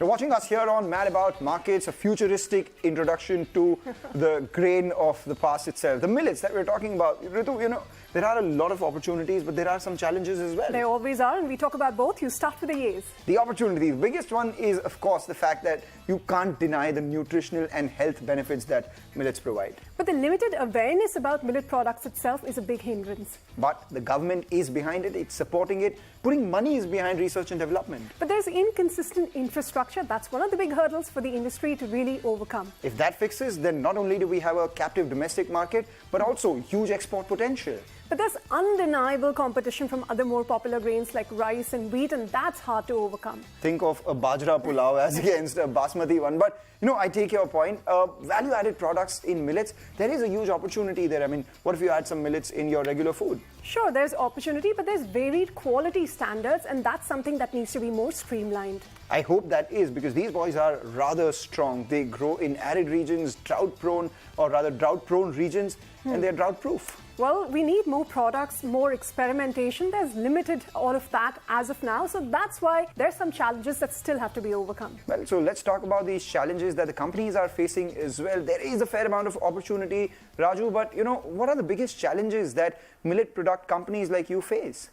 You're watching us here on Mad About Markets, a futuristic introduction to the grain of the past itself. The millets that we're talking about. Ritu, there are a lot of opportunities, but there are some challenges as well. There always are, and we talk about both. You start with the yeas. The opportunity. The biggest one is, of course, the fact that you can't deny the nutritional and health benefits that millets provide. But the limited awareness about millet products itself is a big hindrance. But the government is behind it, it's supporting it, putting money is behind research and development. But there's inconsistent infrastructure. That's one of the big hurdles for the industry to really overcome. If that fixes, then not only do we have a captive domestic market, but also huge export potential. But there's undeniable competition from other more popular grains like rice and wheat, and that's hard to overcome. Think of a bajra pulao as against a basmati one. But, I take your point. Value-added products in millets, there is a huge opportunity there. I mean, what if you add some millets in your regular food? Sure, there's opportunity, but there's varied quality standards, and that's something that needs to be more streamlined. I hope that is, because these boys are rather strong. They grow in arid regions, drought-prone regions, and they're drought-proof. Well, we need more products, more experimentation. There's limited all of that as of now. So that's why there's some challenges that still have to be overcome. Well, so let's talk about these challenges that the companies are facing as well. There is a fair amount of opportunity, Raju, but what are the biggest challenges that millet product companies like you face?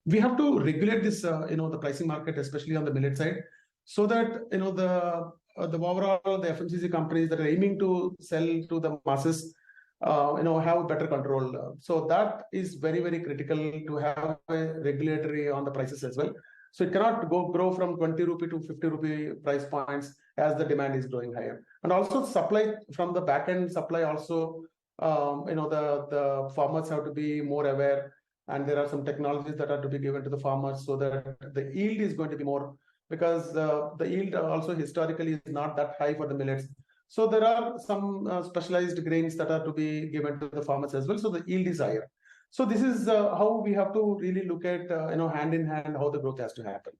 We have to regulate this, the pricing market, especially on the millet side, so that, the overall, the FMCG companies that are aiming to sell to the masses, have better control. So that is very, very critical to have a regulatory on the prices as well. So it cannot grow from 20 rupee to 50 rupee price points as the demand is growing higher. And also supply from the back end supply also, the farmers have to be more aware, and there are some technologies that are to be given to the farmers so that the yield is going to be more, because the yield also historically is not that high for the millets. So there are some specialized grains that are to be given to the farmers as well. So the yield is higher. So this is how we have to really look at, hand in hand, how the growth has to happen.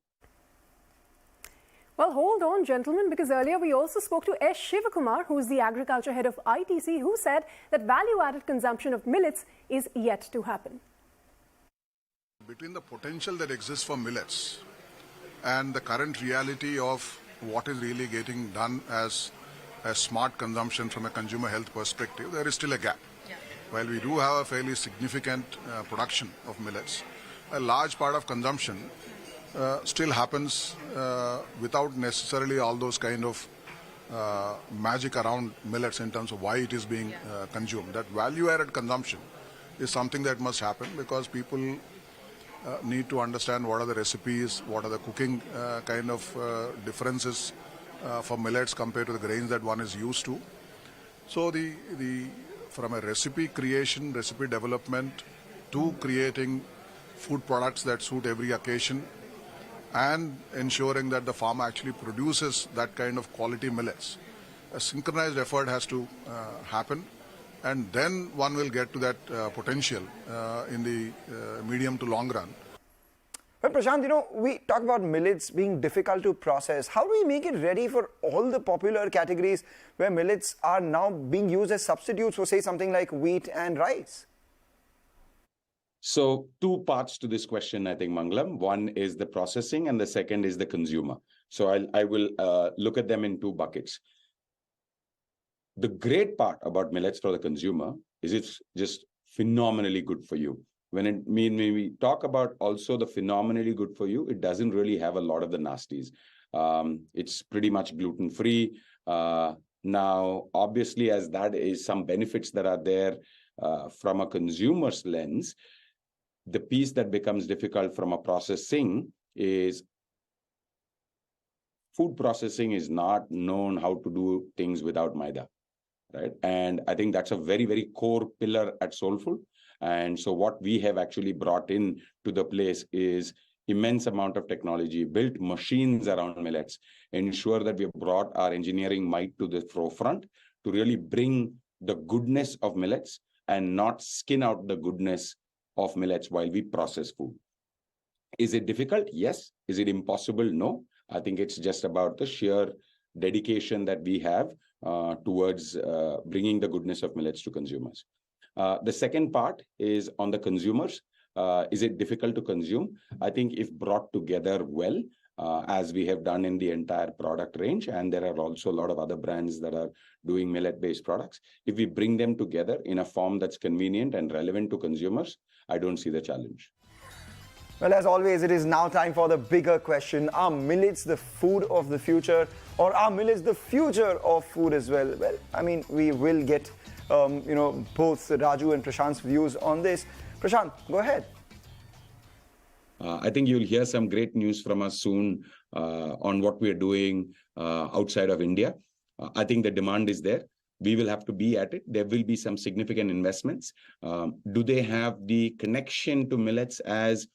Well, hold on, gentlemen, because earlier we also spoke to S. Shivakumar, who is the agriculture head of ITC, who said that value-added consumption of millets is yet to happen. Between the potential that exists for millets and the current reality of what is really getting done as a smart consumption from a consumer health perspective, there is still a gap. Yeah. While we do have a fairly significant production of millets, a large part of consumption still happens without necessarily all those kind of magic around millets in terms of why it is being consumed. That value-added consumption is something that must happen, because people need to understand what are the recipes, what are the cooking kind of differences for millets compared to the grains that one is used to. So from a recipe creation, recipe development, to creating food products that suit every occasion, and ensuring that the farmer actually produces that kind of quality millets, a synchronized effort has to happen, and then one will get to that potential in the medium to long run. Well, Prashant, we talk about millets being difficult to process. How do we make it ready for all the popular categories where millets are now being used as substitutes for, say, something like wheat and rice? So two parts to this question, I think, Mangalam. One is the processing and the second is the consumer. So I will look at them in two buckets. The great part about millets for the consumer is it's just phenomenally good for you. When we talk about also the phenomenally good for you, it doesn't really have a lot of the nasties. It's pretty much gluten-free. Now, obviously, as that is some benefits that are there from a consumer's lens, the piece that becomes difficult from a processing is food processing is not known how to do things without maida, right? And I think that's a very, very core pillar at Soulful. And so what we have actually brought in to the place is immense amount of technology, built machines around millets, ensure that we have brought our engineering might to the forefront to really bring the goodness of millets and not skin out the goodness of millets while we process food. Is it difficult? Yes. Is it impossible? No. I think it's just about the sheer dedication that we have towards bringing the goodness of millets to consumers. The second part is on the consumers. Is it difficult to consume? I think if brought together well, as we have done in the entire product range. And there are also a lot of other brands that are doing millet-based products. If we bring them together in a form that's convenient and relevant to consumers, I don't see the challenge. Well, as always, it is now time for the bigger question. Are millets the food of the future, or are millets the future of food as well? Well, I mean, we will get, both Raju and Prashant's views on this. Prashant, go ahead. I think you'll hear some great news from us soon on what we are doing outside of India. I think the demand is there. We will have to be at it. There will be some significant investments. Do they have the connection to millets as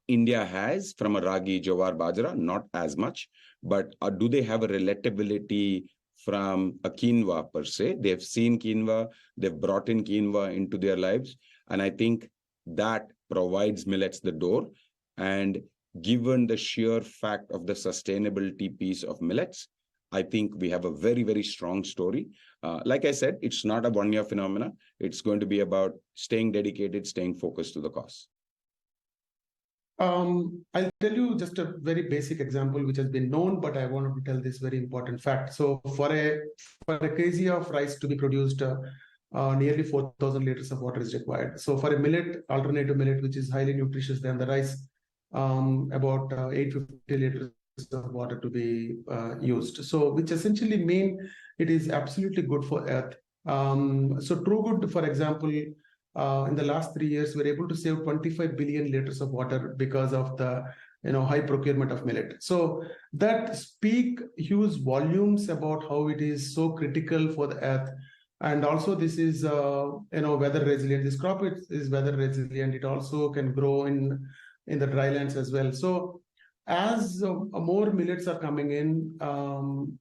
India has from a ragi, jowar, bajra? Not as much. But do they have a relatability from a quinoa per se? They've seen quinoa. They've brought in quinoa into their lives. And I think that provides millets the door. And given the sheer fact of the sustainability piece of millets, I think we have a very, very strong story. Like I said, it's not a one-year phenomena. It's going to be about staying dedicated, staying focused to the cause. I'll tell you just a very basic example which has been known, but I wanted to tell this very important fact. So for a kg of rice to be produced, nearly 4,000 liters of water is required. So for a millet, alternative millet, which is highly nutritious than the rice, about 850 liters of water to be used. So which essentially mean it is absolutely good for earth. So True Good, for example, in the last 3 years, we're able to save 25 billion liters of water because of the high procurement of millet. So that speak huge volumes about how it is so critical for the earth. And also this is weather resilient. This crop is weather resilient. It also can grow in the drylands as well. So as more millets are coming in,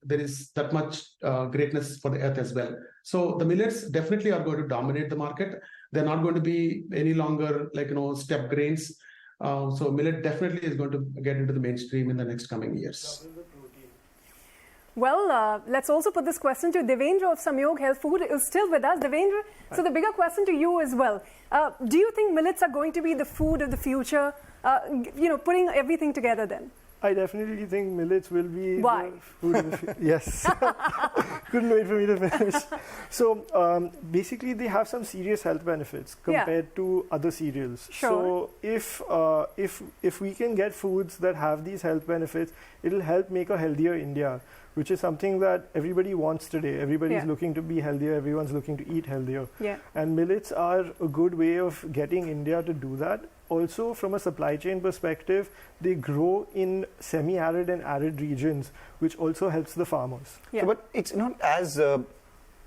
there is that much greatness for the earth as well. So the millets definitely are going to dominate the market. They're not going to be any longer step grains. So millet definitely is going to get into the mainstream in the next coming years. Well, let's also put this question to Devendra of Samyog Health Food is still with us. Devendra, so the bigger question to you as well. Do you think millets are going to be the food of the future? Putting everything together then? I definitely think millets will be Why? the food of the future. Yes. Couldn't wait for me to finish. So basically they have some serious health benefits compared to other cereals. Sure. So if we can get foods that have these health benefits, it'll help make a healthier India, which is something that everybody wants today. Everybody's looking to be healthier. Everyone's looking to eat healthier. Yeah. And millets are a good way of getting India to do that. Also, from a supply chain perspective, they grow in semi-arid and arid regions, which also helps the farmers. Yeah. So, but it's not as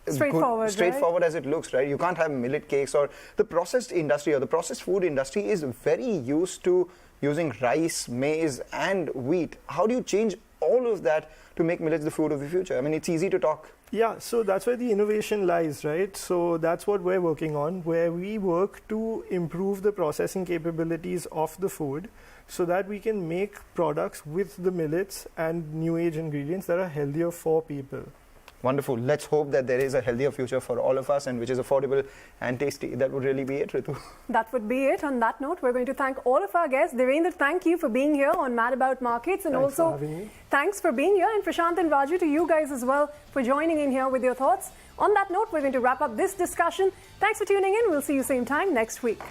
straightforward as it looks, right? You can't have millet cakes, or the processed industry or the processed food industry is very used to using rice, maize and wheat. How do you change all of that to make millets the food of the future? I mean, it's easy to talk. Yeah, so that's where the innovation lies, right? So that's what we're working on, where we work to improve the processing capabilities of the food so that we can make products with the millets and new age ingredients that are healthier for people. Wonderful. Let's hope that there is a healthier future for all of us and which is affordable and tasty. That would really be it, Ritu. That would be it. On that note, we're going to thank all of our guests. Devendra, thank you for being here on Mad About Markets, and Thanks for also having me. Thanks for being here. And Prashant and Raju, to you guys as well for joining in here with your thoughts. On that note, we're going to wrap up this discussion. Thanks for tuning in. We'll see you same time next week.